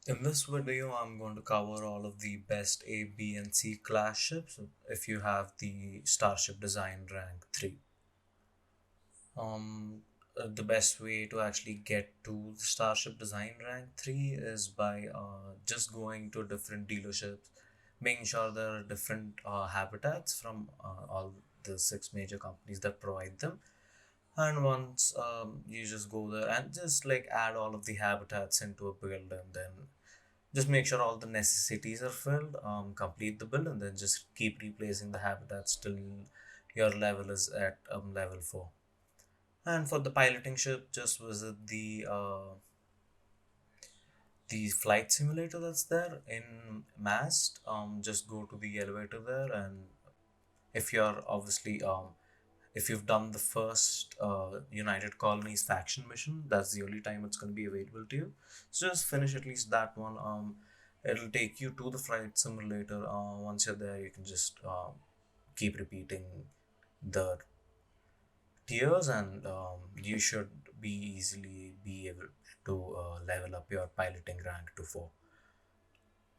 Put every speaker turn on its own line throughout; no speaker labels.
In this video, I'm going to cover all of the best A, B, and C class ships if you have the Starship Design Rank 3. Um, the best way to actually get to the Starship Design Rank 3 is by just going to different dealerships, making sure there are different habitats from all the six major companies that provide them. And once you just go there and just like add all of the habitats into a build, and then just make sure all the necessities are filled, complete the build, and then just keep replacing the habitats till your level is at level 4. And for the piloting ship, just visit the flight simulator that's there in Mast. Just go to the elevator there, and if you're obviously if you've done the first United Colonies faction mission, that's the only time it's going to be available to you. So just finish at least that one. It'll take you to the flight simulator. Once you're there, you can just keep repeating the tiers, and you should be easily be able to level up your piloting rank to 4.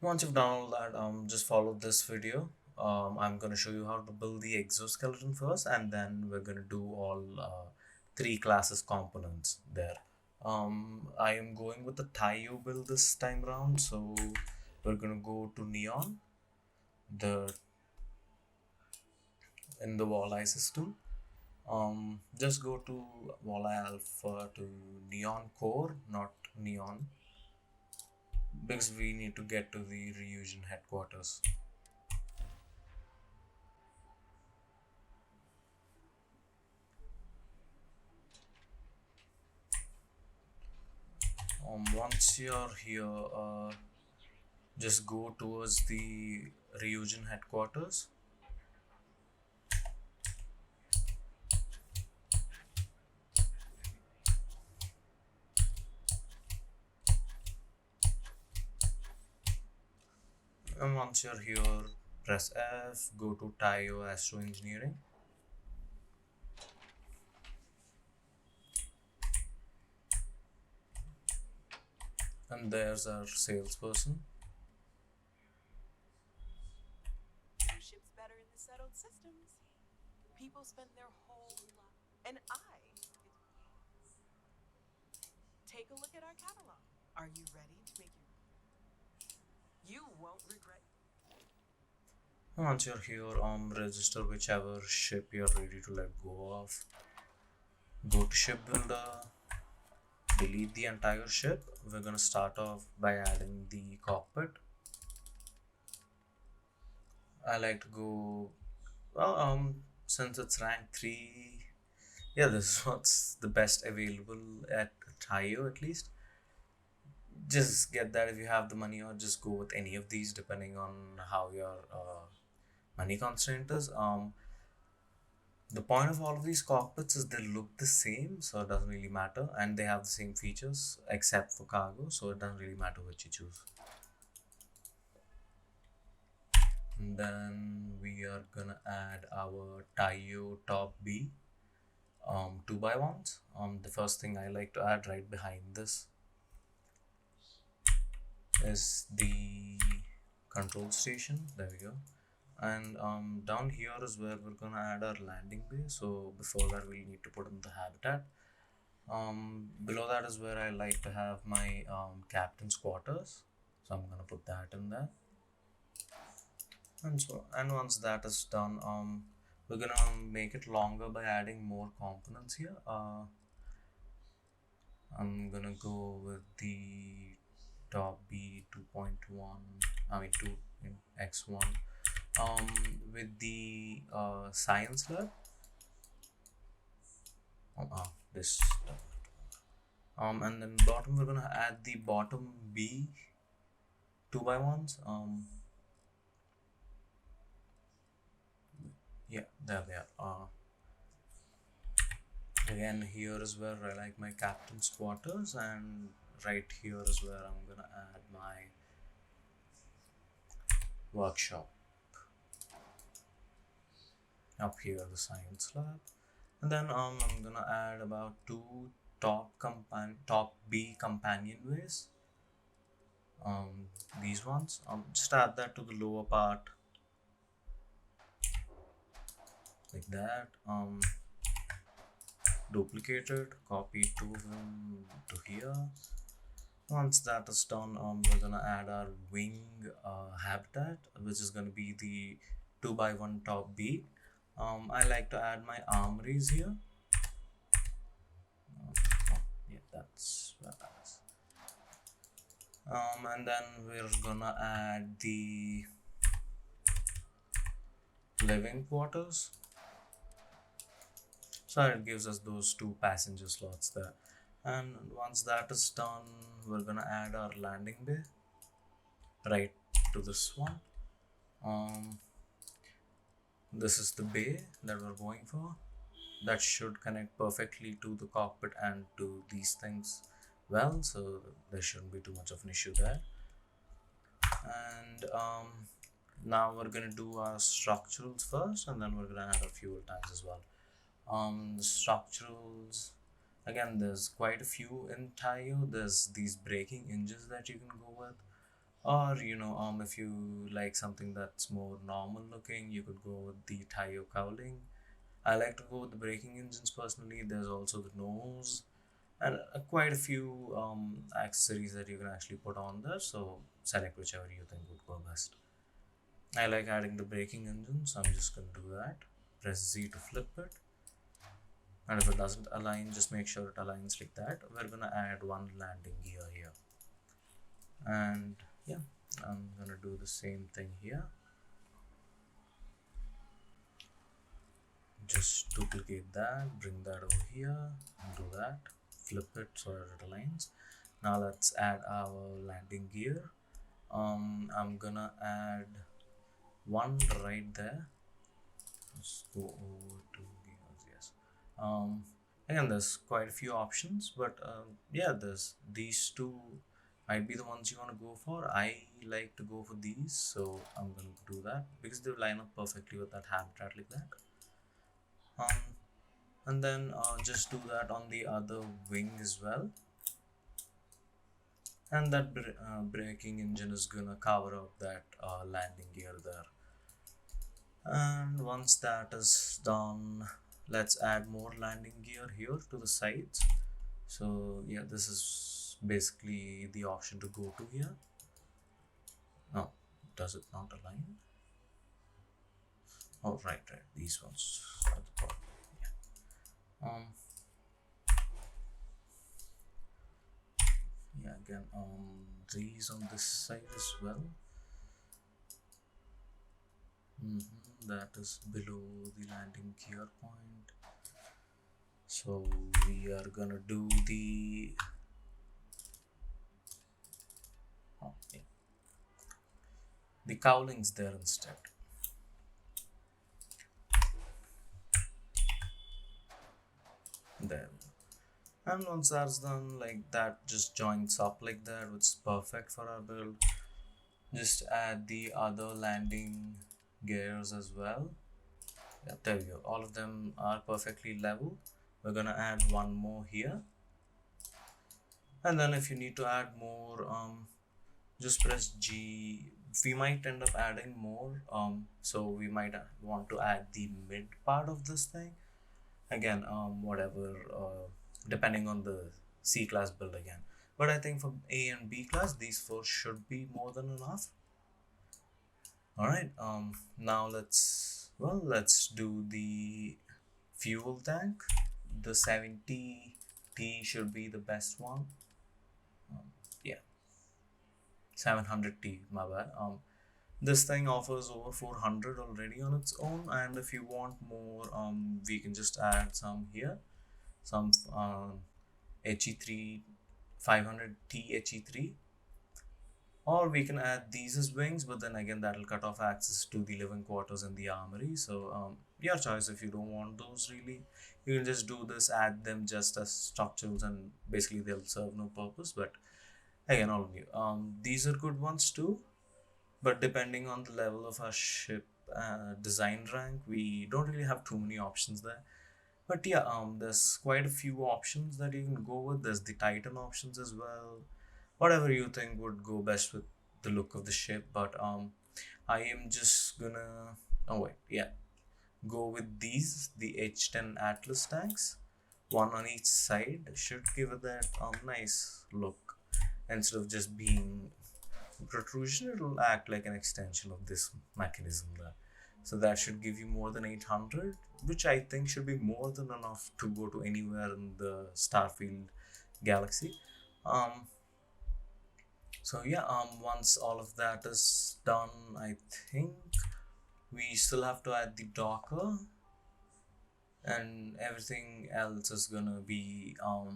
Once you've done all that, just follow this video. I'm going to show you how to build the exoskeleton first, and then we're going to do all three classes components there. I am going with the Taio build this time around, so we're going to go to Neon, the in the Walleye system. Just go to Walleye Alpha to Neon Core, not Neon, because we need to get to the Reunion headquarters. Once you're here, just go towards the Reunion headquarters. And once you're here, press F, go to Taio Astro Engineering. And there's our salesperson.
Ship's better in the settled systems. People spend their whole life. And I take a look at our catalog. Are you ready to make your? You won't regret.
Once you're here, register whichever ship you're ready to let go of. Go to ship builder, delete the entire ship. We're gonna start off by adding the cockpit. I like to go well, since it's rank 3, yeah, this is what's the best available at Taio at least. Just get that if you have the money, or just go with any of these depending on how your money constraint is. The point of all of these cockpits is they look the same, so it doesn't really matter, and they have the same features except for cargo, so it doesn't really matter which you choose. And then we are gonna add our Taio top B 2x1s. The first thing I like to add right behind this is the control station. There we go. And down here is where we're gonna add our landing bay. So before that, we need to put in the habitat. Below that is where I like to have my captain's quarters. So I'm gonna put that in there. And once that is done, we're gonna make it longer by adding more components here. I'm gonna go with the top B 2.1. I mean 2 in X1. With the science lab. This. And then bottom we're gonna add the bottom B 2x1s. Yeah, there they are. Again, here is where I like my captain's quarters, and right here is where I'm gonna add my workshop. Up here, the science lab, and then I'm gonna add about two top B companionways. um, these ones. Just add that to the lower part like that. Duplicate it, copy two of them to here. Once that is done, we're gonna add our wing habitat, which is gonna be the 2x1 top B. I like to add my armories here. Yeah, that's what that is. And then we're gonna add the living quarters. So it gives us those two passenger slots there. And once that is done, we're gonna add our landing bay right to this one. Um, this is the bay that we're going for. That should connect perfectly to the cockpit and to these things well, so there shouldn't be too much of an issue there. And now we're gonna do our structurals first, and then we're gonna add our fuel tanks as well. The structurals, again, there's quite a few in Tayo. There's these braking engines that you can go with, or if you like something that's more normal looking, you could go with the Tayo cowling. I like to go with the braking engines personally. There's also the nose and quite a few accessories that you can actually put on there, so select whichever you think would go best. I like adding the braking engine, so I'm just going to do that. Press Z to flip it, and if it doesn't align, just make sure it aligns like that. We're going to add one landing gear here, and yeah, I'm going to do the same thing here. Just duplicate that, bring that over here, and do that. Flip it so that it aligns. Now let's add our landing gear. I'm gonna add one right there. Let's go over to gears. Yes. Again, there's quite a few options, but yeah, there's these two might be the ones you want to go for. I like to go for these, so I'm gonna do that because they line up perfectly with that habitat like that. And then just do that on the other wing as well, and that braking engine is gonna cover up that landing gear there. And once that is done, let's add more landing gear here to the sides. So yeah, this is basically the option to go to here. No, does it not align? Oh, right, these ones are the problem. Yeah. Yeah, again, these on this side as well. That is below the landing gear point. So we are gonna do the yeah, the cowlings there instead. There. And once that's done, like that just joins up like that, which is perfect for our build. Just add the other landing gears as well. Yeah, there we go. All of them are perfectly level. We're gonna add one more here. And then if you need to add more, just press G. We might end up adding more. So we might want to add the mid part of this thing. Again, whatever, depending on the C class build again. But I think for A and B class, these four should be more than enough. All right. Now let's do the fuel tank. The 70T should be the best one. Yeah, 700T. My bad. This thing offers over 400 already on its own, and if you want more, we can just add some here, some HE3 500T HE3, or we can add these as wings, but then again that'll cut off access to the living quarters and the armory. So your choice. If you don't want those really, you can just do this, add them just as structures, and basically they'll serve no purpose. But again, all of you, these are good ones too, but depending on the level of our ship design rank, we don't really have too many options there. But yeah, there's quite a few options that you can go with. There's the Titan options as well. whatever you think would go best with the look of the ship. But I am just gonna, oh wait, yeah, go with these, the H10 Atlas tanks, one on each side. Should give it that nice look. Instead of just being protrusion, it'll act like an extension of this mechanism there. So that should give you more than 800, which I think should be more than enough to go to anywhere in the Starfield galaxy. Um, so yeah, once all of that is done, I think we still have to add the Docker, and everything else is gonna be oh,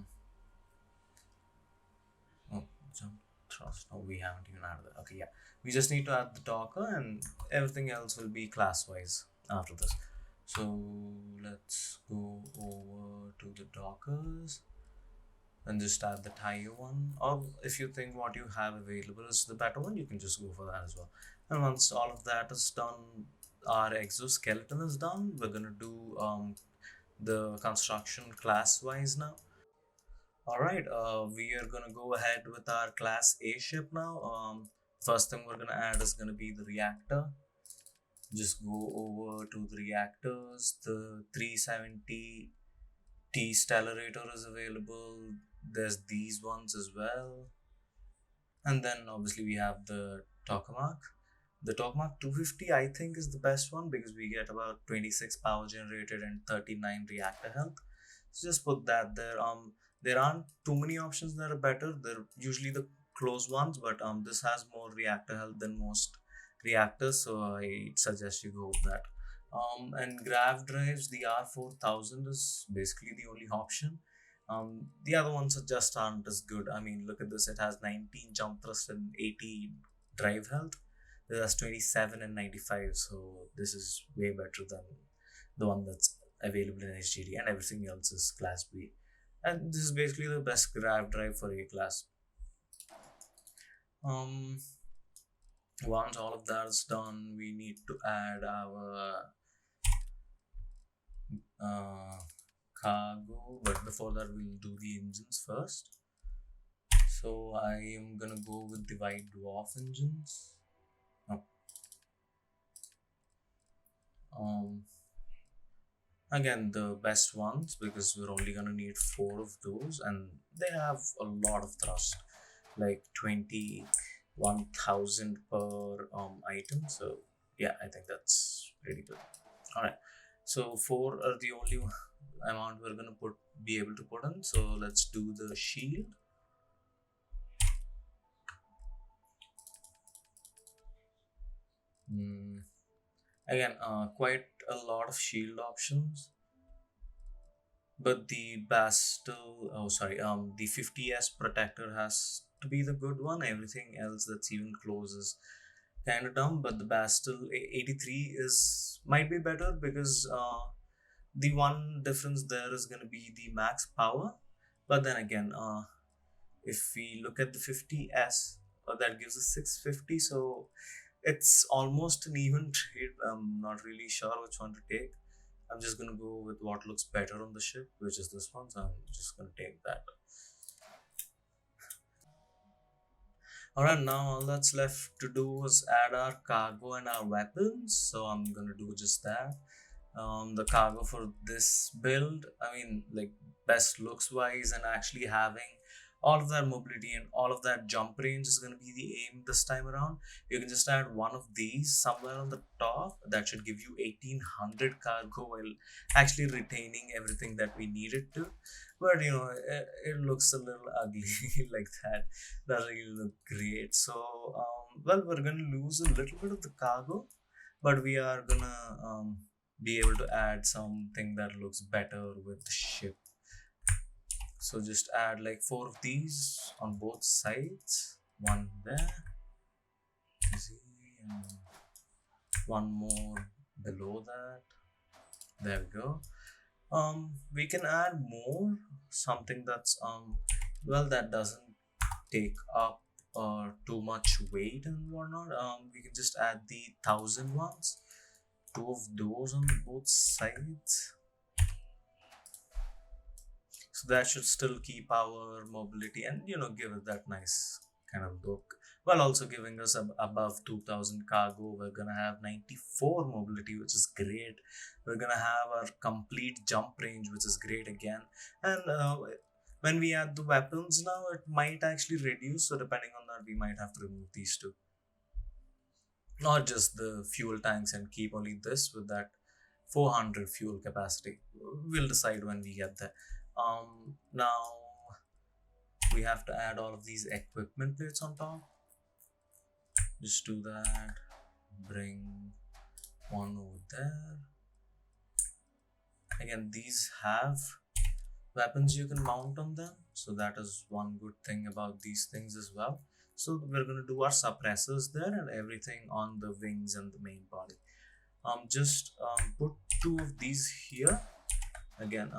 jump thrust. Oh, we haven't even added that. Okay, yeah, we just need to add the Docker, and everything else will be class wise after this. So let's go over to the Dockers and just add the tire one. Or if you think what you have available is the better one, you can just go for that as well. And once all of that is done, our exoskeleton is done. We're gonna do the construction class wise now. All right, we are gonna go ahead with our class A ship now. First thing we're gonna add is gonna be the reactor. Just go over to the reactors. The 370 T stellarator is available. There's these ones as well. And then obviously we have the tokamak. The tokamak 250 I think is the best one because we get about 26 power generated and 39 reactor health. So just put that there. There aren't too many options that are better. They're usually the close ones, but this has more reactor health than most reactors, so I suggest you go with that. And grav drives, the R4000 is basically the only option. The other ones are just aren't as good. I mean, look at this. It has 19 jump thrust and 80 drive health. This has 27 and 95. So this is way better than the one that's available in HGD, and everything else is Class B. And this is basically the best grav drive for A class. Um, Once all of that is done, we need to add our uh, cargo, but before that, we'll do the engines first. So I am gonna go with the white dwarf engines. Oh, um, again, the best ones because we're only gonna need four of those, and they have a lot of thrust, like 21,000 per item. So yeah, I think that's pretty good. All right, so four are the only amount we're gonna be able to put in. So let's do the shield. Mm, Again, quite a lot of shield options, but the Bastel, oh sorry, the 50s protector has to be the good one. Everything else that's even close is kind of dumb. But the Bastel 83 is might be better because the one difference there is going to be the max power. But then again, if we look at the 50s, that gives us 650. So it's almost an even trade. I'm not really sure which one to take. I'm just gonna go with what looks better on the ship, which is this one. So I'm just gonna take that. Alright, now all that's left to do is add our cargo and our weapons. So I'm gonna do just that. The cargo for this build, I mean, like best looks wise and actually having all of that mobility and all of that jump range is going to be the aim this time around. You can just add one of these somewhere on the top. That should give you 1800 cargo while actually retaining everything that we needed to. But you know, it looks a little ugly like that. Doesn't really look great. So, well, we're going to lose a little bit of the cargo, but we are gonna be able to add something that looks better with the ship. So just add like four of these on both sides. One there, easy, and one more below that. There we go. We can add more, something that's well, that doesn't take up too much weight and whatnot. We can just add the 1,000 ones, two of those on both sides. So that should still keep our mobility and give it that nice kind of look, while also giving us above 2000 cargo. We're gonna have 94 mobility, which is great. We're gonna have our complete jump range, which is great again. And when we add the weapons now, it might actually reduce. So depending on that, we might have to remove these two, not just the fuel tanks, and keep only this with that 400 fuel capacity. We'll decide when we get there. Now we have to add all of these equipment plates on top. Just do that. Bring one over there. Again, these have weapons you can mount on them, so that is one good thing about these things as well. So we're going to do our suppressors there and everything on the wings and the main body. Just put two of these here. Again,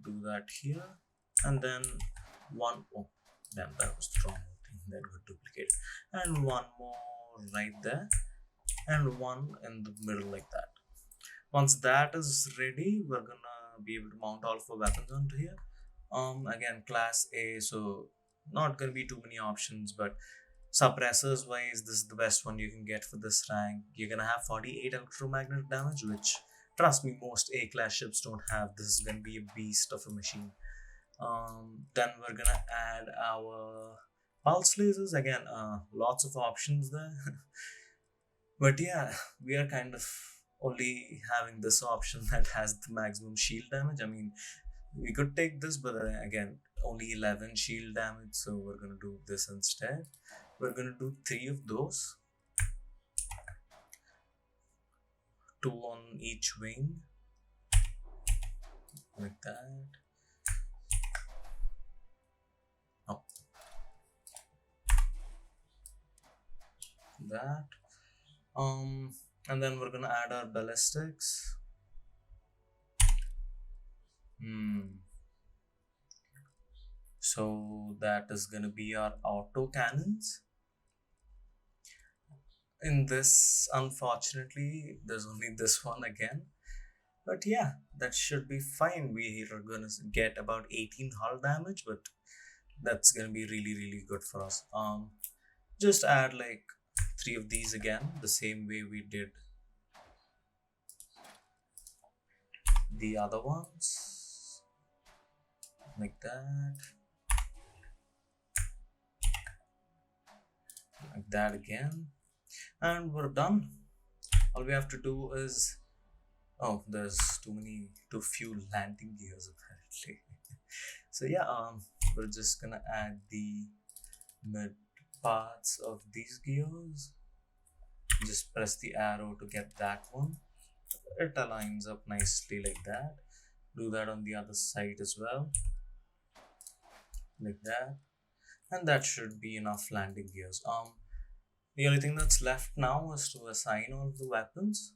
do that here, and then one. Oh, damn, that was the wrong thing. That got duplicated. And one more right there, and one in the middle like that. Once that is ready, we're gonna be able to mount all of our weapons onto here. Again, class A, so not gonna be too many options, but suppressors wise, this is the best one you can get for this rank. You're gonna have 48 electromagnetic damage, which, trust me, most A class ships don't have. This is gonna be a beast of a machine. Then we're gonna add our pulse lasers. Again, lots of options there. But yeah, we are kind of only having this option that has the maximum shield damage. I mean, we could take this, but again, only 11 shield damage, so we're gonna do this instead. We're gonna do 3 of those, 2 on each wing, like that. Oh, that. And then we're gonna add our ballistics. So that is gonna be our auto cannons. In this, unfortunately, there's only this one again, but yeah, that should be fine. We are gonna get about 18 hull damage, but that's gonna be really good for us. Just add like 3 of these again, the same way we did the other ones, like that, like that again, and we're done. All we have to do is, oh, there's too few landing gears apparently. So yeah, we're just gonna add the mid parts of these gears. Just press the arrow to get that one. It aligns up nicely like that. Do that on the other side as well, like that, and that should be enough landing gears. The only thing that's left now is to assign all the weapons.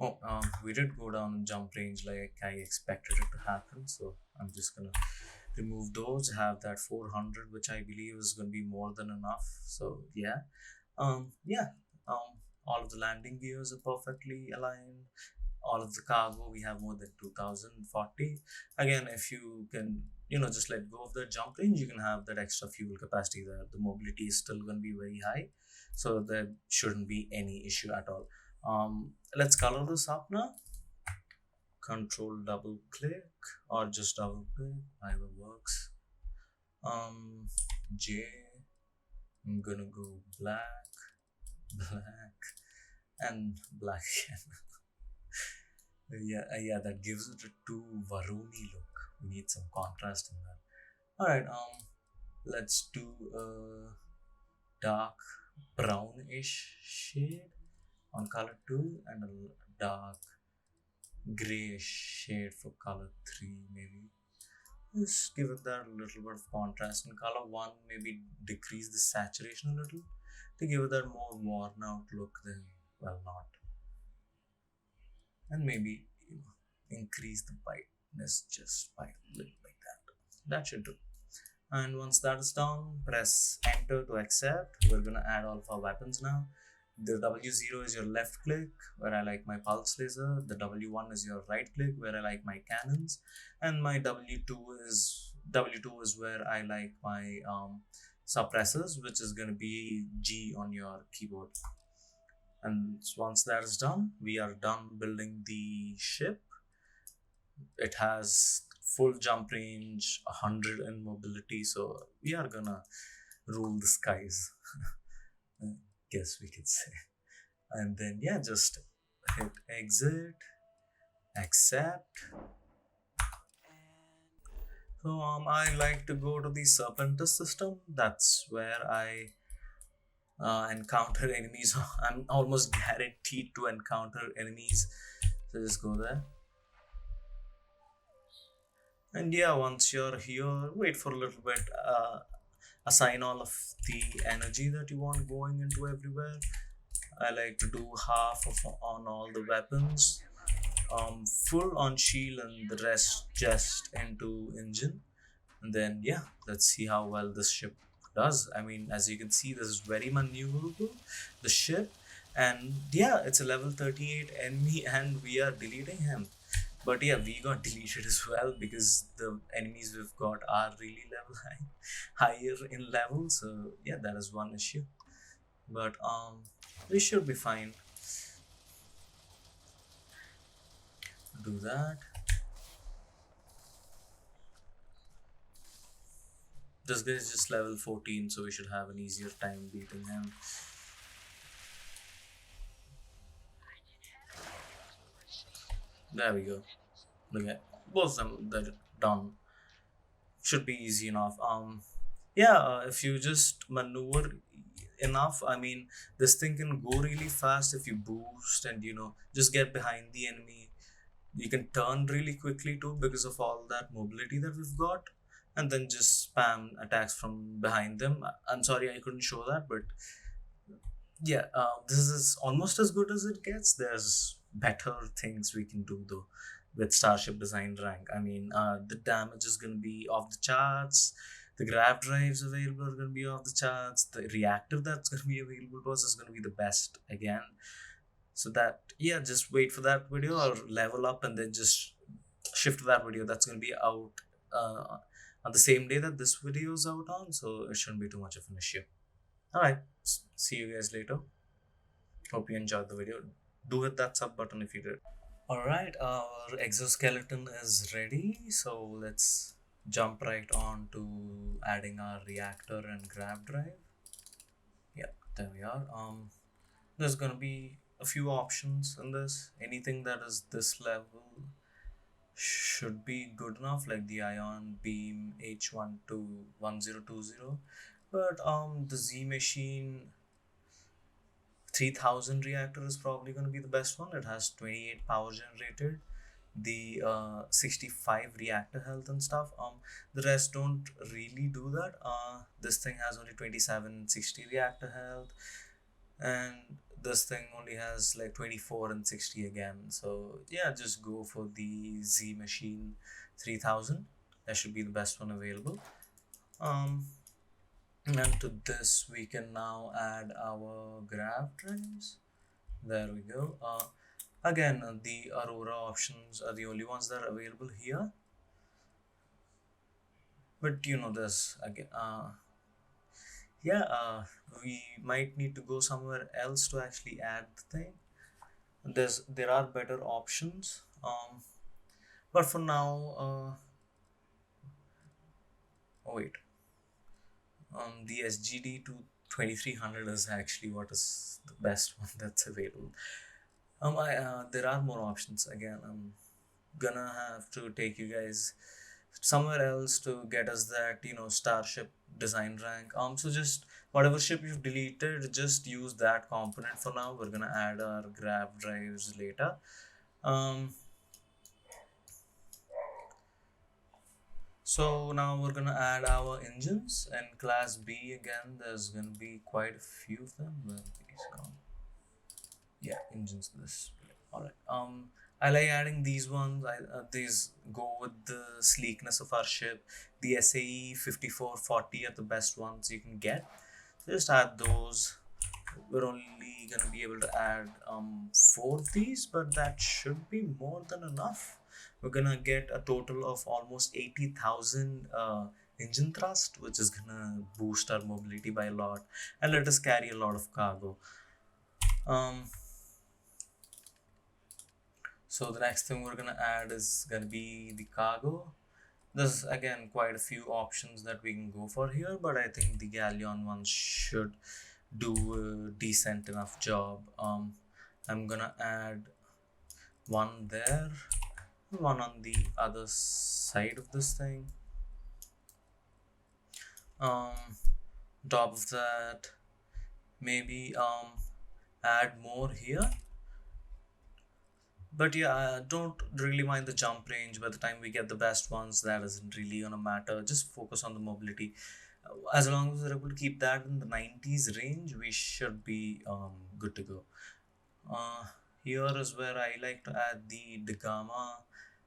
Oh, we did go down jump range like I expected it to happen, so I'm just gonna remove those. Have that 400, which I believe is gonna be more than enough. So yeah, yeah, all of the landing gears are perfectly aligned. All of the cargo, we have more than 2040. Again, if you can, just let go of the jump range, you can have that extra fuel capacity there. The mobility is still going to be very high, so there shouldn't be any issue at all. Let's color this up now. Control double click, or just double click, either works. J, I'm gonna go black, and black again. Yeah, that gives it a too Varuni look. We need some contrast in that. All right, let's do a dark brownish shade on color 2 and a dark grayish shade for color 3 maybe. Just give it that little bit of contrast. In color 1, maybe decrease the saturation a little to give it that more worn out look than, well, not. And maybe, increase the brightness just by a little like that. That should do. And once that is done, press enter to accept. We're gonna add all of our weapons now. The W0 is your left click, where I like my pulse laser. The W1 is your right click, where I like my cannons. And my W2 is where I like my suppressors, which is going to be G on your keyboard. And once that is done, we are done building the ship. It has full jump range, 100 in mobility, so we are gonna rule the skies. Guess we could say. And then yeah, just hit exit, accept.
And
So I like to go to the Serpentis system. That's where I encounter enemies. I'm almost guaranteed to encounter enemies. So just go there. And yeah, once you're here, wait for a little bit. Assign all of the energy that you want going into everywhere. I like to do half of on all the weapons, full on shield, and the rest just into engine. And then yeah, let's see how well this ship does. I mean, as you can see, this is very maneuverable, the ship. And yeah, it's a level 38 enemy and we are deleting him. But yeah, we got deleted as well because the enemies we've got are really level higher in level. So yeah, that is one issue. But we should be fine. Do that. This guy is just level 14, so we should have an easier time beating him. There we go. Look at both of them, they're done. Should be easy enough. Yeah, if you just maneuver enough, I mean, this thing can go really fast if you boost and just get behind the enemy. You can turn really quickly too because of all that mobility that we've got, and then just spam attacks from behind them. I'm sorry I couldn't show that, but yeah, this is almost as good as it gets. There's better things we can do though with Starship Design Rank. I mean, the damage is going to be off the charts. The grav drives available are going to be off the charts. The reactor that's going to be available to us is going to be the best again. So that yeah, just wait for that video or level up and then just shift to that video. That's going to be out on the same day that this video is out on, so it shouldn't be too much of an issue. All right, see you guys later. Hope you enjoyed the video. Do hit that sub button if you did. All right, our exoskeleton is ready, so let's jump right on to adding our reactor and grav drive. Yeah, there we are. There's gonna be a few options in this. Anything that is this level should be good enough, like the ion beam H1 to 1020. But the Z machine 3000 reactor is probably going to be the best one. It has 28 power generated, the 65 reactor health and stuff. The rest don't really do that. This thing has only 2760 reactor health, and this thing only has like 24 and 60 again. So yeah, just go for the Z machine 3000. That should be the best one available. And to this we can now add our grav drives. There we go. Again, the Aurora options are the only ones that are available here. But this again. Yeah, we might need to go somewhere else to actually add the thing. There are better options. But for now, oh wait. The SGD to 2300 is actually what is the best one that's available. There are more options. Again, I'm gonna have to take you guys somewhere else to get us that Starship design rank. So just whatever ship you've deleted, just use that component for now. We're gonna add our grav drives later. So now we're gonna add our engines, and class B again. There's gonna be quite a few of them. Where these gone? Yeah, engines this. All right. I like adding these ones. These go with the sleekness of our ship. The SAE 5440 are the best ones you can get. Just add those. We're only gonna be able to add 4 of these, but that should be more than enough. We're gonna get a total of almost 80,000 engine thrust, which is gonna boost our mobility by a lot and let us carry a lot of cargo. um so the next thing we're gonna add is gonna be the cargo. There's again quite a few options that we can go for here, but I think the galleon one should do a decent enough job. I'm gonna add one there, one on the other side of this thing. um Top of that, maybe add more here. But yeah, I don't really mind the jump range. By the time we get the best ones, that isn't really gonna matter. Just focus on the mobility. As long as we're able to keep that in the 90s range, we should be good to go. uh, Here is where I like to add the gamma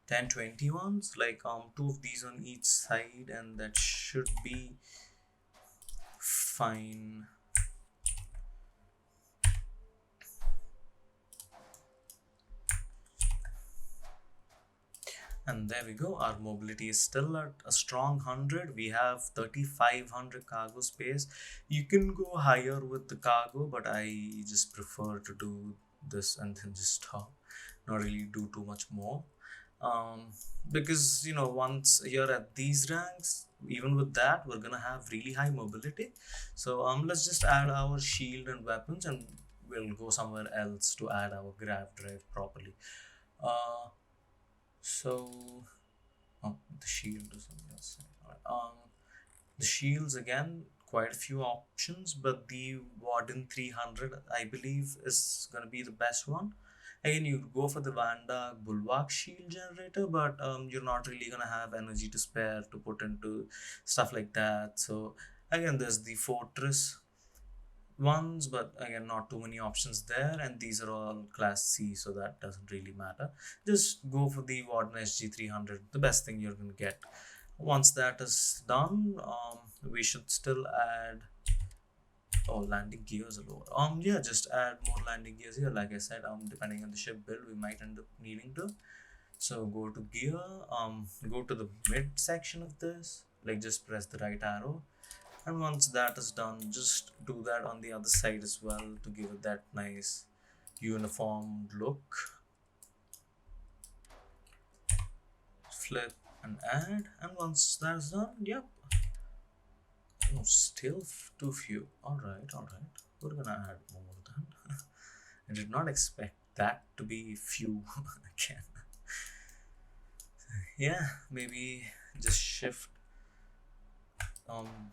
1020 ones, like two of these on each side, and that should be fine. And there we go, our mobility is still at a strong 100. We have 3500 cargo space. You can go higher with the cargo, but I just prefer to do this and then just stop, not really do too much more. um, because once you're at these ranks, even with that we're gonna have really high mobility. So let's just add our shield and weapons, and we'll go somewhere else to add our grav drive properly. uh, so the shield is on the other side. Alright. The shields again, quite a few options, but the Warden 300 I believe is gonna be the best one. Again, you go for the Vanda Bulwark shield generator, but you're not really gonna have energy to spare to put into stuff like that. So again, there's the Fortress ones, but again, not too many options there, and these are all class C, so that doesn't really matter. Just go for the Warden SG300, the best thing you're gonna get. Once that is done, we should still add, oh, landing gears are lower. Yeah, just add more landing gears here. Like I said, depending on the ship build, we might end up needing to. So go to gear, go to the mid section of this, like just press the right arrow, and once that is done, just do that on the other side as well to give it that nice uniform look. Flip and add, and once that's done, yep. Oh, still too few. Alright, we're gonna add more then. I did not expect that to be few again. Yeah, maybe just shift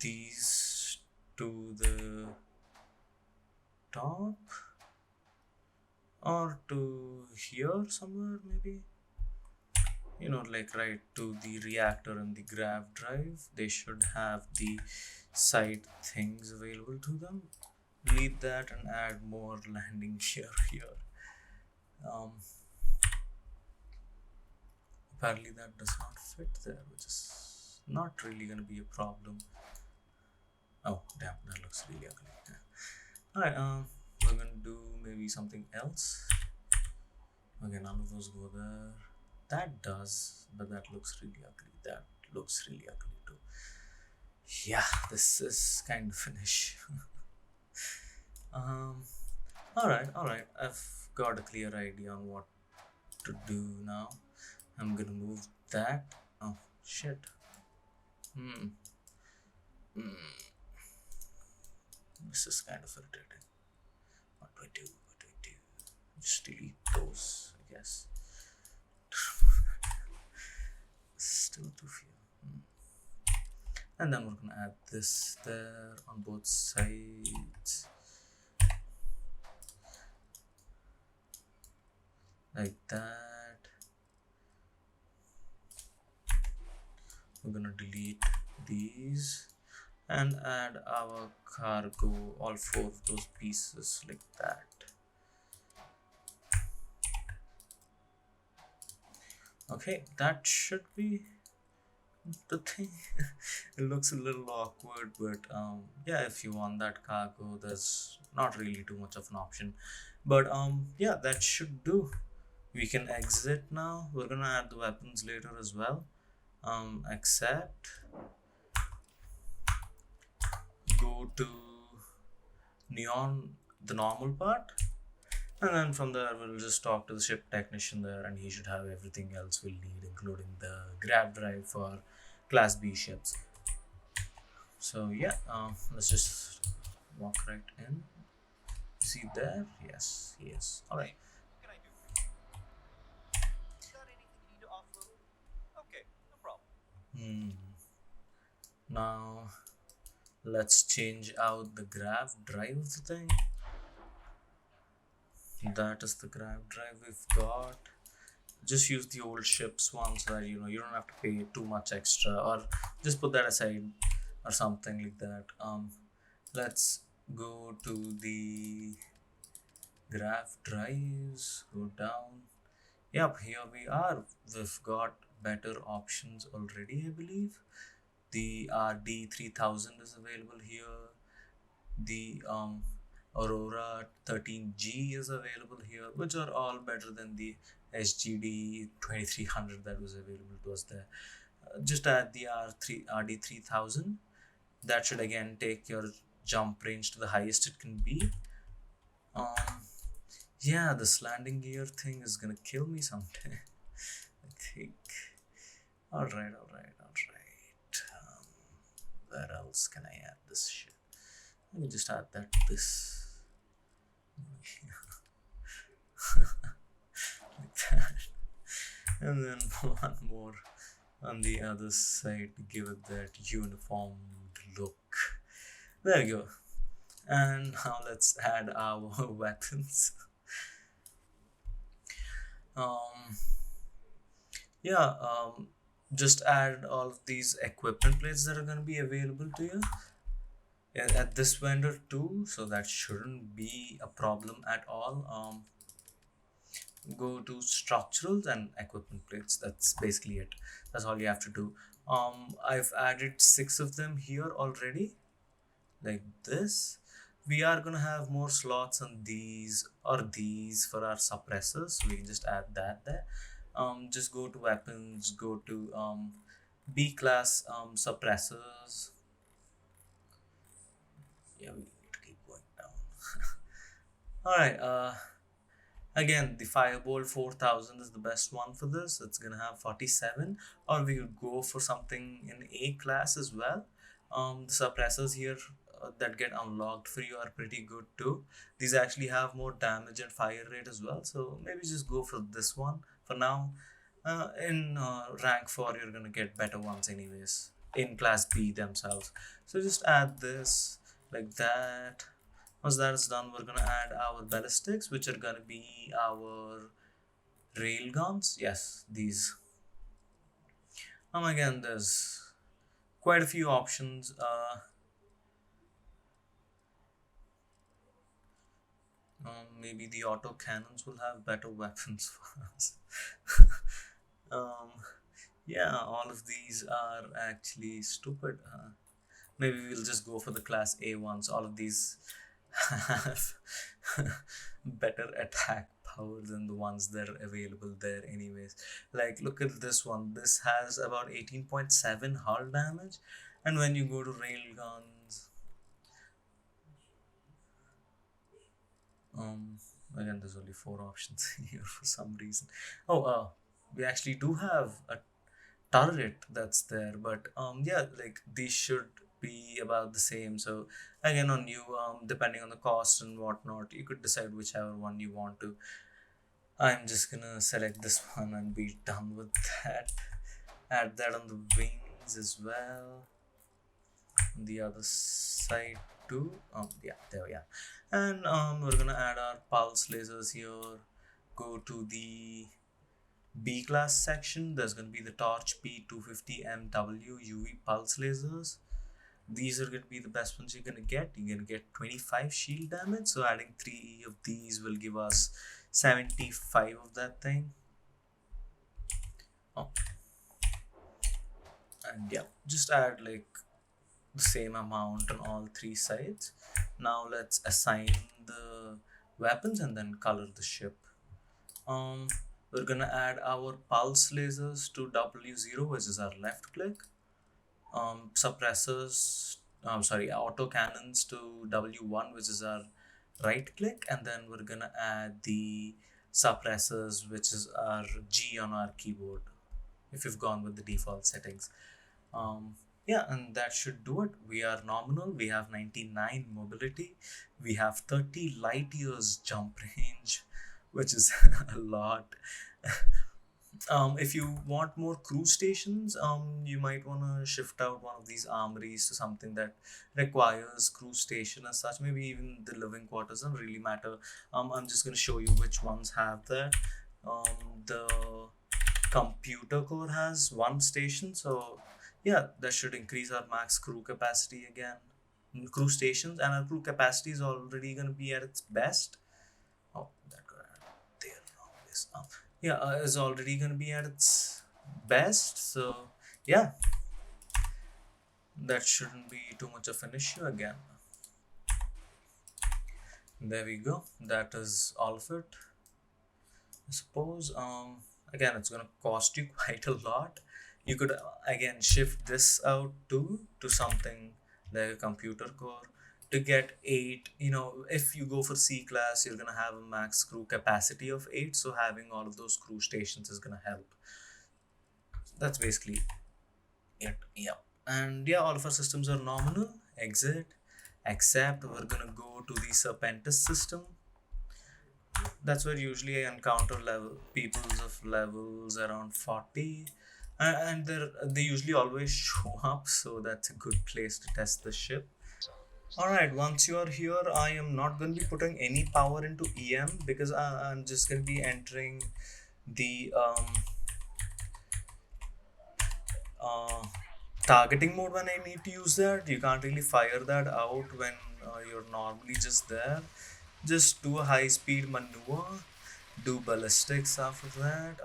these to the top, or to here somewhere, maybe, like right to the reactor and the grav drive. They should have the side things available to them. Delete that and add more landing gear here. um, Apparently that does not fit there, which is not really going to be a problem. Oh damn, that looks really ugly. Alright, we're gonna do maybe something else. Okay, none of those go there. That does, but that looks really ugly. That looks really ugly too. Yeah, this is kind of an issue. um, alright. I've got a clear idea on what to do now. I'm gonna move that. Oh shit. Hmm. This is kind of irritating. What do I do? Just delete those, I guess. Still too few. And then we're gonna add this there on both sides, like that. We're gonna delete these and add our cargo, all four of those pieces, like that. Okay, that should be the thing. It looks a little awkward, but yeah, if you want that cargo, there's not really too much of an option. But yeah, that should do. We can exit now. We're gonna add the weapons later as well. Accept. go to neon, the normal part, and then from there we'll just talk to the ship technician there, and he should have everything else we'll need, including the grab drive for class B ships. So yeah, let's just walk right in. See there? Yes, yes. All right.
Hey, what can I do for you? Got anything you need to offload? Okay, no problem.
Hmm. Now let's change out the grab drive of the thing. That is the grab drive we've got. Just use the old ships one so that you don't have to pay too much extra, or just put that aside or something like that. Let's go to the graph drives, go down. Yep, here we are. We've got better options already, I believe. The RD3000 is available here. The Aurora 13G is available here, which are all better than the SGD 2300 that was available to us there. Just add the RD3000. That should again take your jump range to the highest it can be. Um, yeah, this landing gear thing is gonna kill me someday. I think. Alright, alright, alright. Where else can I add this shit? Let me just add that to this. Like that. And then one more on the other side to give it that uniformed look. There you go. And now let's add our weapons. um yeah just add all of these equipment plates that are going to be available to you at this vendor too, so that shouldn't be a problem at all. Go to structurals and equipment plates. That's basically it. That's all you have to do. I've added 6 of them here already, like this. We are gonna have more slots on these or these for our suppressors, so we can just add that there. Just go to weapons, go to B class suppressors. Yeah, we need to keep going down. All right. Again, the Firebolt 4000 is the best one for this. It's gonna have 47, or we could go for something in A class as well. The suppressors here that get unlocked for you are pretty good too. These actually have more damage and fire rate as well, so maybe just go for this one for now. In rank 4, you're gonna get better ones anyways in class B themselves. So just add this like that. Once that is done, we're gonna add our ballistics, which are gonna be our railguns. Yes, these. Again, there's quite a few options. Maybe the auto cannons will have better weapons for us. um, yeah, all of these are actually stupid. Maybe we'll just go for the class A ones. All of these have better attack power than the ones that are available there anyways. Like, look at this one. This has about 18.7 hull damage, and when you go to railguns, um again, there's only 4 options here for some reason. Oh, we actually do have a turret that's there, but yeah, like these should be about the same. So again, on you, depending on the cost and whatnot, you could decide whichever one you want to. I'm just gonna select this one and be done with that. Add that on the wings as well, on the other side too. Yeah, there we are. And we're gonna add our pulse lasers here. Go to the B class section. There's going to be the Torch P250MW UV pulse lasers. These are going to be the best ones you're going to get. You're going to get 25 shield damage. So adding 3 of these will give us 75 of that thing. Oh. And yeah, just add like the same amount on all 3 sides. Now let's assign the weapons and then color the ship. We're gonna add our pulse lasers to W0, which is our left click. Suppressors I'm sorry, auto cannons to W1, which is our right click, and then we're gonna add the suppressors, which is our G on our keyboard, if you've gone with the default settings. Um, yeah, and that should do it. We are nominal, we have 99 mobility, we have 30 light years jump range, which is a lot. If you want more crew stations, you might want to shift out one of these armories to something that requires crew station as such. Maybe even the living quarters doesn't really matter. I'm just going to show you which ones have that. The computer core has one station, so yeah, that should increase our max crew capacity again. Crew stations, and our crew capacity is already going to be at its best. Oh, that got there wrong. This. Yeah, is already going to be at its best. So, yeah, that shouldn't be too much of an issue again. There we go. That is all of it. I suppose, again, it's going to cost you quite a lot. You could, again, shift this out too to something like a computer core to get 8. If you go for C class, you're going to have a max crew capacity of 8, so having all of those crew stations is going to help. That's basically it. Yeah, and yeah, all of our systems are nominal. Exit, except we're gonna go to the Serpentis system. That's where usually I encounter level peoples of levels around 40, and they usually always show up, so that's a good place to test the ship. All right, once you are here, I am not going to be putting any power into EM because I'm just going to be entering the uh, targeting mode when I need to use that. You can't really fire that out when you're normally just there. Just do a high speed maneuver, do ballistics after that.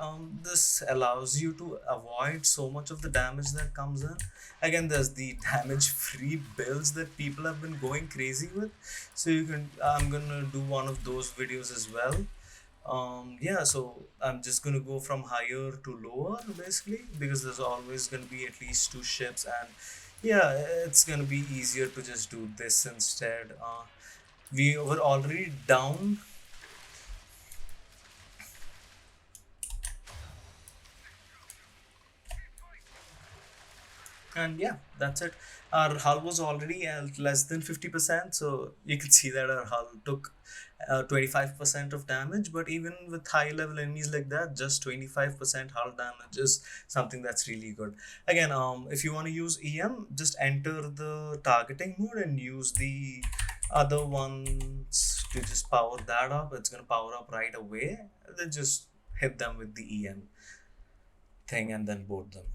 This allows you to avoid so much of the damage that comes in. Again, there's the damage free builds that people have been going crazy with. So I'm gonna do one of those videos as well. Yeah, so I'm just gonna go from higher to lower basically, because there's always gonna be at least two ships, and yeah, it's gonna be easier to just do this instead. We were already down. And yeah, that's it. Our hull was already at less than 50%, so you can see that our hull took 25% of damage. But even with high level enemies like that, just 25% hull damage is something that's really good. Again, if you want to use EM, just enter the targeting mode and use the other ones to just power that up. It's gonna power up right away. Then just hit them with the EM thing and then board them.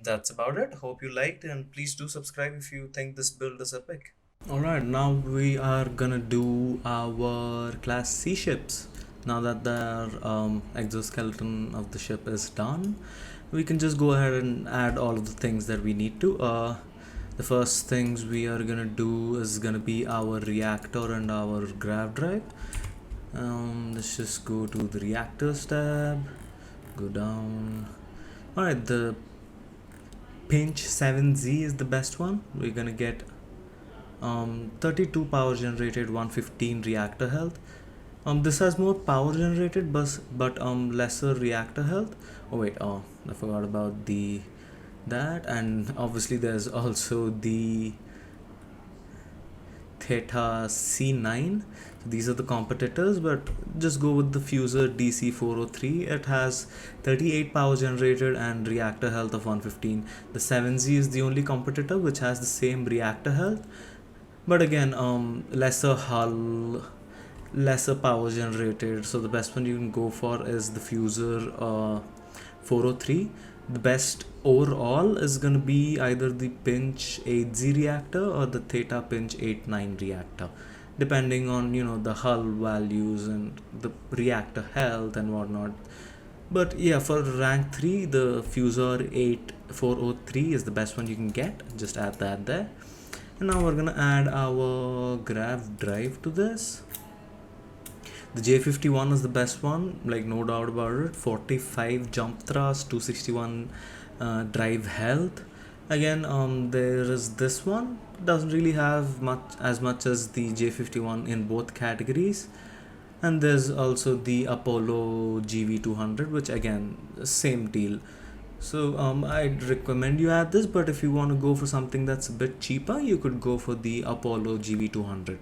That's about it. Hope you liked, and please do subscribe if you think this build is epic. Alright, now we are gonna do our class C ships. Now that the exoskeleton of the ship is done, we can just go ahead and add all of the things that we need to. The first things we are gonna do is gonna be our reactor and our grav drive. Let's just go to the reactors tab, go down. Alright, the pinch 7Z is the best one. We're gonna get 32 power generated, 115 reactor health. This has more power generated but lesser reactor health. Oh wait, I forgot about that. And obviously there's also the Theta C9. So these are the competitors, but just go with the Fuser DC403. It has 38 power generated and reactor health of 115. The 7Z is the only competitor which has the same reactor health, but again, lesser hull, lesser power generated. So the best one you can go for is the Fuser 403. The best overall is going to be either the Pinch 8Z reactor or the Theta Pinch 89 reactor, depending on the hull values and the reactor health and whatnot. But yeah, for rank 3, the Fuser 8403 is the best one you can get. Just add that there. And now we're gonna add our grav drive to this. The J51 is the best one, like no doubt about it. 45 jump thrust, 261 drive health. Again, there is this one. Doesn't really have much as the J51 in both categories. And there's also the Apollo GV200, which again, same deal. So I'd recommend you add this, but if you want to go for something that's a bit cheaper, you could go for the Apollo GV200.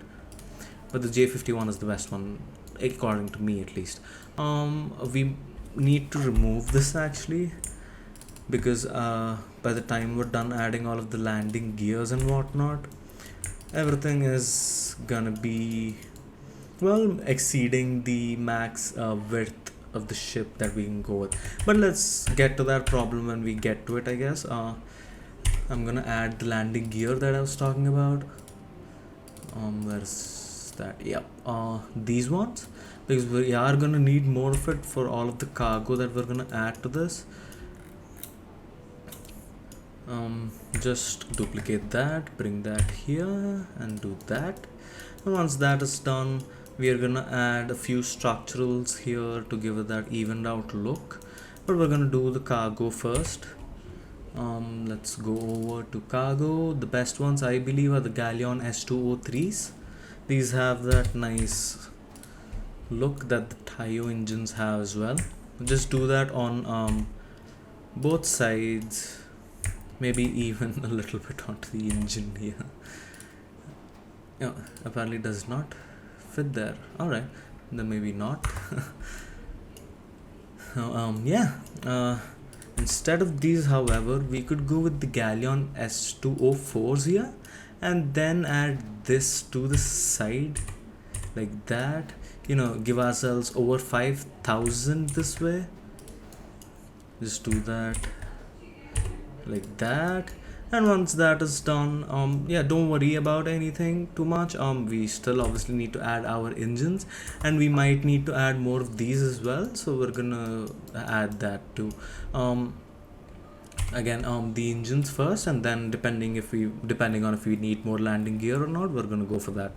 But the J51 is the best one, according to me at least. We need to remove this actually, because by the time we're done adding all of the landing gears and whatnot, everything is gonna be, well, exceeding the max width of the ship that we can go with. But let's get to that problem when we get to it, I guess. I'm gonna add the landing gear that I was talking about. Where's that? Yep. These ones, because we are gonna need more of it for all of the cargo that we're gonna add to this. Just duplicate that, bring that here, and do that. And once that is done, we are gonna add a few structurals here to give it that evened out look. But we're gonna do the cargo first. Let's go over to cargo. The best ones I believe are the Galleon S203s. These have that nice look that the Tayo engines have as well. Just do that on both sides, maybe even a little bit onto the engine here. Yeah, apparently does not fit there. Alright, then maybe not. Yeah. Instead of these, however, we could go with the Galleon S204s here, and then add this to the side like that. Give ourselves over 5,000 this way. Just do that like that. And once that is done, yeah, don't worry about anything too much. We still obviously need to add our engines, and we might need to add more of these as well, so we're gonna add that too. Again, the engines first, and then depending on if we need more landing gear or not, we're gonna go for that.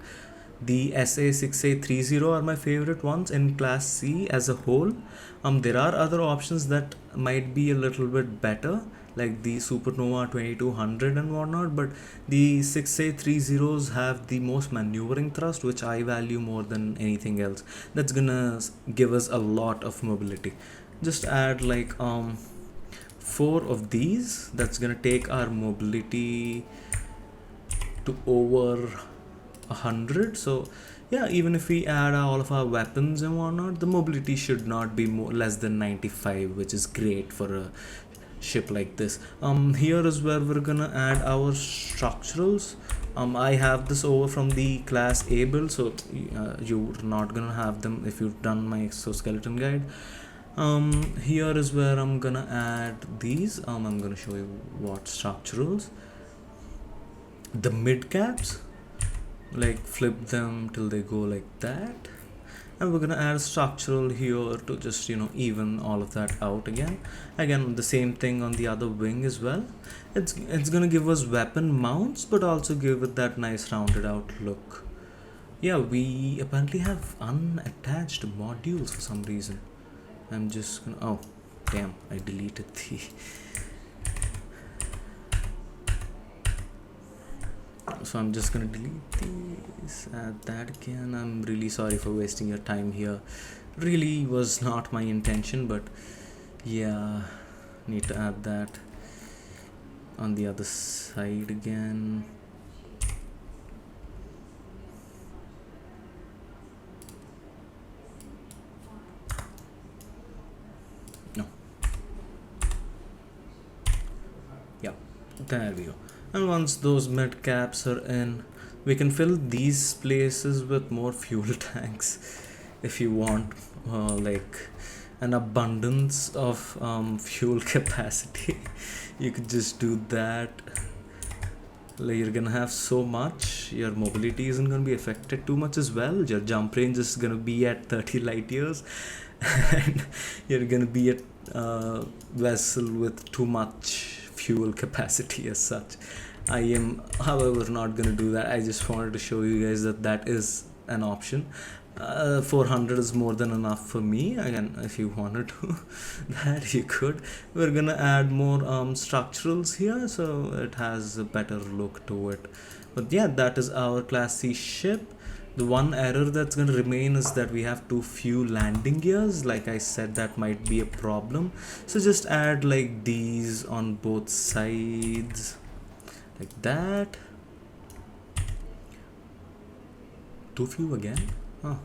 The SA6A30 are my favorite ones in Class C as a whole. There are other options that might be a little bit better, like the Supernova 2200 and whatnot, but the 6A30s have the most maneuvering thrust, which I value more than anything else. That's gonna give us a lot of mobility. Just add like 4 of these. That's gonna take our mobility to over 100. So yeah, even if we add all of our weapons and whatnot, the mobility should not be less than 95, which is great for a ship like this. Here is where we're gonna add our structurals. I have this over from the class A build, so you're not gonna have them if you've done my exoskeleton guide. Here is where I'm gonna add these. I'm gonna show you what structurals. The mid caps, like flip them till they go like that, and we're gonna add a structural here to just even all of that out again. The same thing on the other wing as well. It's gonna give us weapon mounts, but also give it that nice rounded out look. Yeah, we apparently have unattached modules for some reason. I'm just gonna, oh damn, I deleted the so I'm just gonna delete these, add that again. I'm really sorry for wasting your time here. Really was not my intention, but yeah, need to add that on the other side again. No. Yeah, there we go. And once those mid caps are in, we can fill these places with more fuel tanks if you want like an abundance of fuel capacity. You could just do that. Like, you're gonna have so much, your mobility isn't gonna be affected too much as well. Your jump range is gonna be at 30 light years, and you're gonna be at vessel with too much fuel capacity as such. I am, however, not gonna do that. I just wanted to show you guys that is an option. 400 is more than enough for me. Again, if you wanted to that, you could. We're gonna add more structurals here, so it has a better look to it. But yeah, that is our class C ship. The one error that's going to remain is that we have too few landing gears. Like I said, that might be a problem. So just add like these on both sides, like that. Too few again? Huh.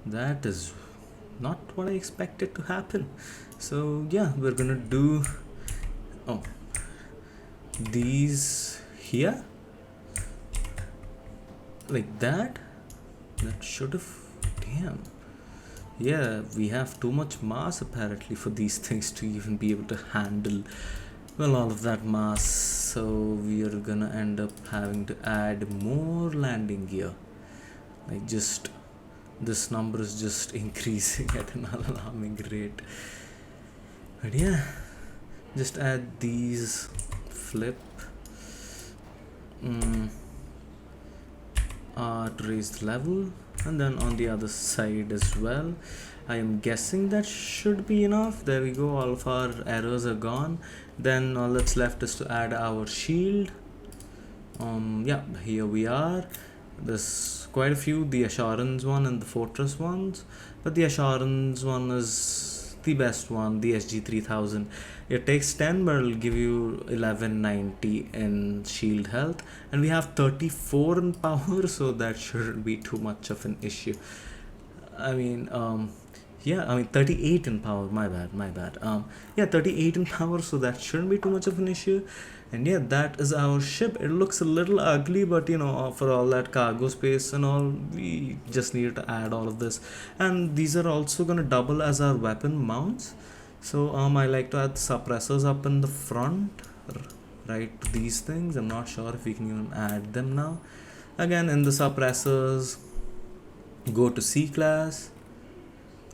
That is not what I expected to happen. So yeah, we're gonna do these here, like that. That should have, damn. Yeah, we have too much mass apparently for these things to even be able to handle, well, all of that mass. So we are gonna end up having to add more landing gear. Like, just this number is just increasing at an alarming rate. But yeah, just add these, flip to raise the level, and then on the other side as well. I am guessing that should be enough. There we go, all of our arrows are gone. Then all that's left is to add our shield. Yeah, here we are. There's quite a few, the assurance one and the fortress ones, but the assurance one is the best one, the SG3000. It takes 10, but it'll give you 1190 in shield health, and we have 34 in power, so that shouldn't be too much of an issue. I mean, yeah, I mean 38 in power, my bad. Yeah, 38 in power, so that shouldn't be too much of an issue. And yeah, that is our ship. It looks a little ugly, but you know, for all that cargo space and all, we just needed to add all of this. And these are also going to double as our weapon mounts. So I like to add suppressors up in the front, right, to these things. I'm not sure if we can even add them now. Again, in the suppressors, go to C class.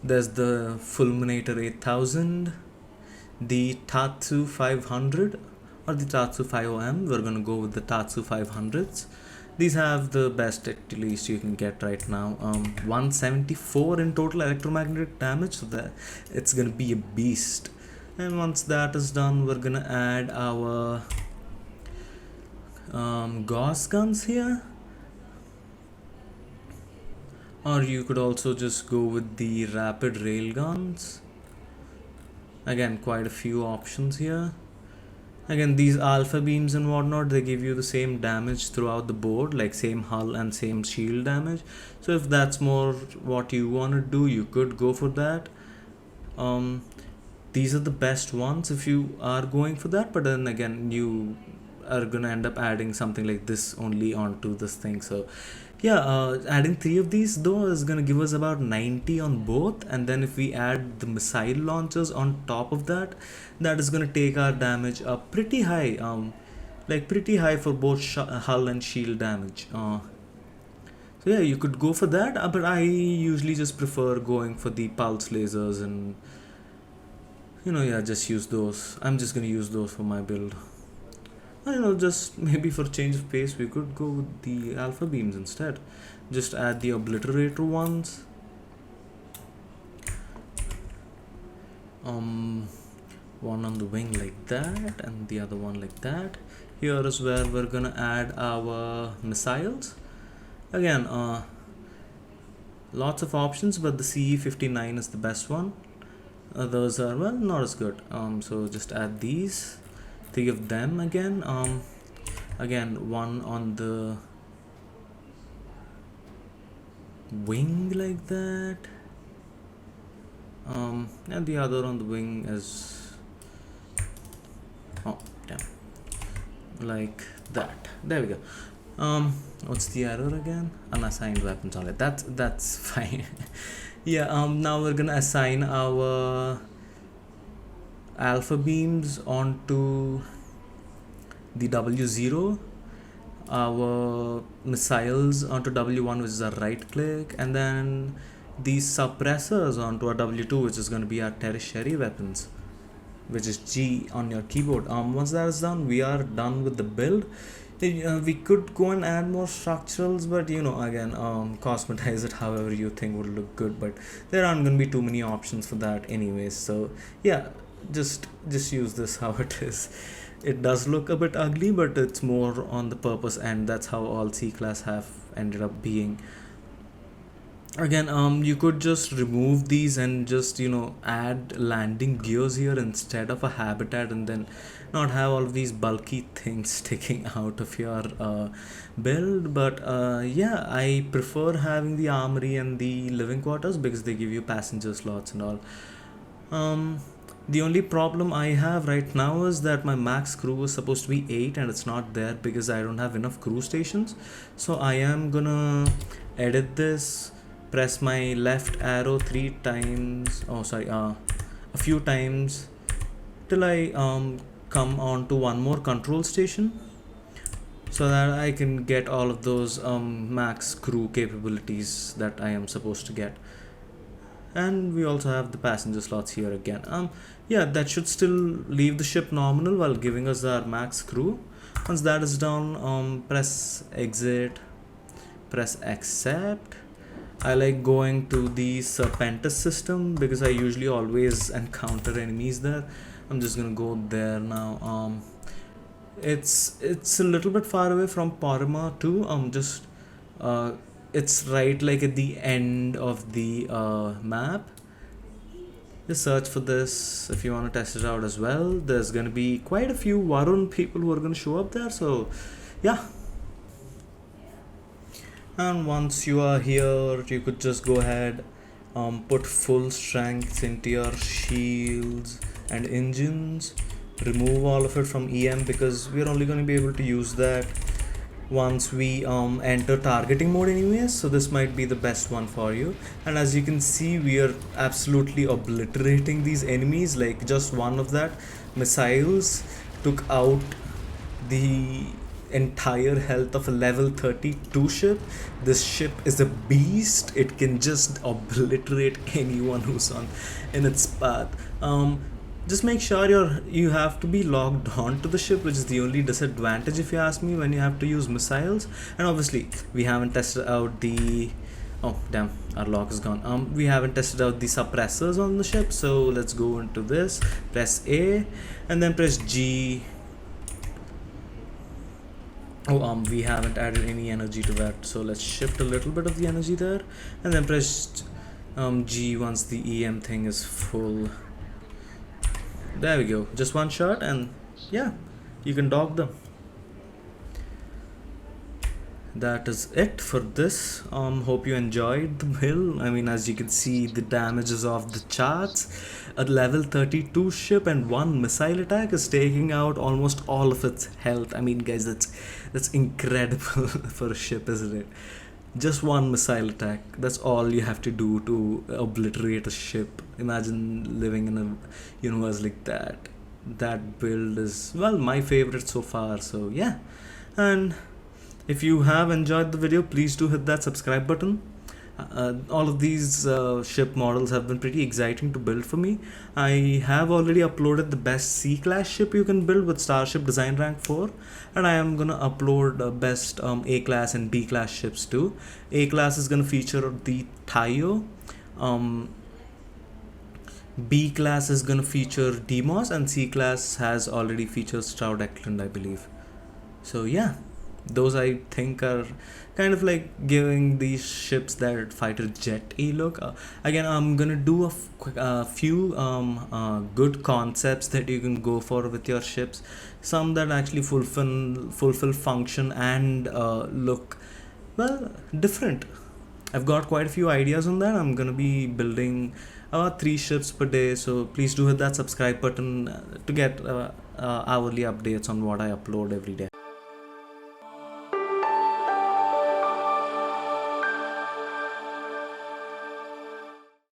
There's the Fulminator 8000, the Tatsu 500, or the Tatsu 5OM. We're gonna go with the Tatsu 500s. These have the best, at least, you can get right now. 174 in total electromagnetic damage, so that it's gonna be a beast. And once that is done, we're gonna add our Gauss guns here. Or you could also just go with the rapid railguns. Again, quite a few options here. Again, these alpha beams and whatnot, they give you the same damage throughout the board, like same hull and same shield damage. So if that's more what you want to do, you could go for that. These are the best ones if you are going for that, but then again, you are gonna end up adding something like this only onto this thing. So yeah, adding 3 of these though is gonna give us about 90 on both, and then if we add the missile launchers on top of that, that is gonna take our damage up pretty high, like pretty high for both hull and shield damage. So yeah, you could go for that, but I usually just prefer going for the pulse lasers, and yeah, just use those. I'm just gonna use those for my build. I don't know, just maybe for change of pace, we could go with the alpha beams instead. Just add the obliterator ones. One on the wing like that, and the other one like that. Here is where we're gonna add our missiles. Again, lots of options, but the CE59 is the best one. Others are, well, not as good. So just add these. 3 of them again. Again, one on the wing like that. And the other on the wing is, oh damn, like that. There we go. What's the error again? Unassigned weapons. Alright, that's fine. Yeah. Now we're gonna assign our alpha beams onto the W0, our missiles onto W1, which is our right click, and then these suppressors onto our W2, which is going to be our tertiary weapons, which is G on your keyboard. Once that is done, we are done with the build. We could go and add more structurals, but again, cosmetize it however you think would look good. But there aren't gonna be too many options for that, anyways. So yeah, just use this how it is. It does look a bit ugly, but it's more on the purpose, and that's how all C class have ended up being. Again, you could just remove these and just add landing gears here instead of a habitat, and then not have all of these bulky things sticking out of your build. But yeah, I prefer having the armory and the living quarters because they give you passenger slots and all. um the only problem I have right now is that my max crew is supposed to be 8 and it's not there because I don't have enough crew stations. So I am gonna edit this, press my left arrow 3 times, oh sorry, a few times, till I come on to one more control station, so that I can get all of those max crew capabilities that I am supposed to get. And we also have the passenger slots here again. Yeah, that should still leave the ship nominal while giving us our max crew. Once that is done, press exit, press accept. I like going to the Serpentis system because I usually always encounter enemies there. I'm just gonna go there now. It's a little bit far away from Parma too. Just it's right like at the end of the map. Just search for this if you want to test it out as well. There's gonna be quite a few Varun people who are gonna show up there, so yeah. And once you are here, you could just go ahead, put full strength into your shields and engines, remove all of it from EM because we're only going to be able to use that once we enter targeting mode anyways, so this might be the best one for you. And as you can see, we are absolutely obliterating these enemies. Like just one of that missiles took out the entire health of a level 32 ship. This ship is a beast. It can just obliterate anyone who's on in its path. Just make sure you have to be logged on to the ship, which is the only disadvantage if you ask me when you have to use missiles. And obviously we haven't tested out the oh damn, our lock is gone. We haven't tested out the suppressors on the ship, so let's go into this, press A and then press G. We haven't added any energy to that, so let's shift a little bit of the energy there and then press G once the EM thing is full. There we go, just one shot and yeah, you can dock them. That is it for this. Hope you enjoyed the build. I mean, as you can see, the damage is off the charts. A level 32 ship and one missile attack is taking out almost all of its health. I mean, guys, that's incredible for a ship, isn't it? Just one missile attack, that's all you have to do to obliterate a ship. Imagine living in a universe like that. That build is, well, my favorite so far, so yeah. And if you have enjoyed the video, please do hit that subscribe button. All of these ship models have been pretty exciting to build for me. I have already uploaded the best C-class ship you can build with Starship Design Rank 4, and I am gonna upload best A-class and B-class ships too. A-class is gonna feature the Tayo, B-class is gonna feature Demos, and C-class has already featured Stroud Eklund, I believe. So yeah, those I think are kind of like giving these ships that fighter jet look. Again, I'm gonna do a few good concepts that you can go for with your ships, some that actually fulfill function and look, well, different. I've got quite a few ideas on that. I'm gonna be building 3 ships per day, so please do hit that subscribe button to get hourly updates on what I upload every day.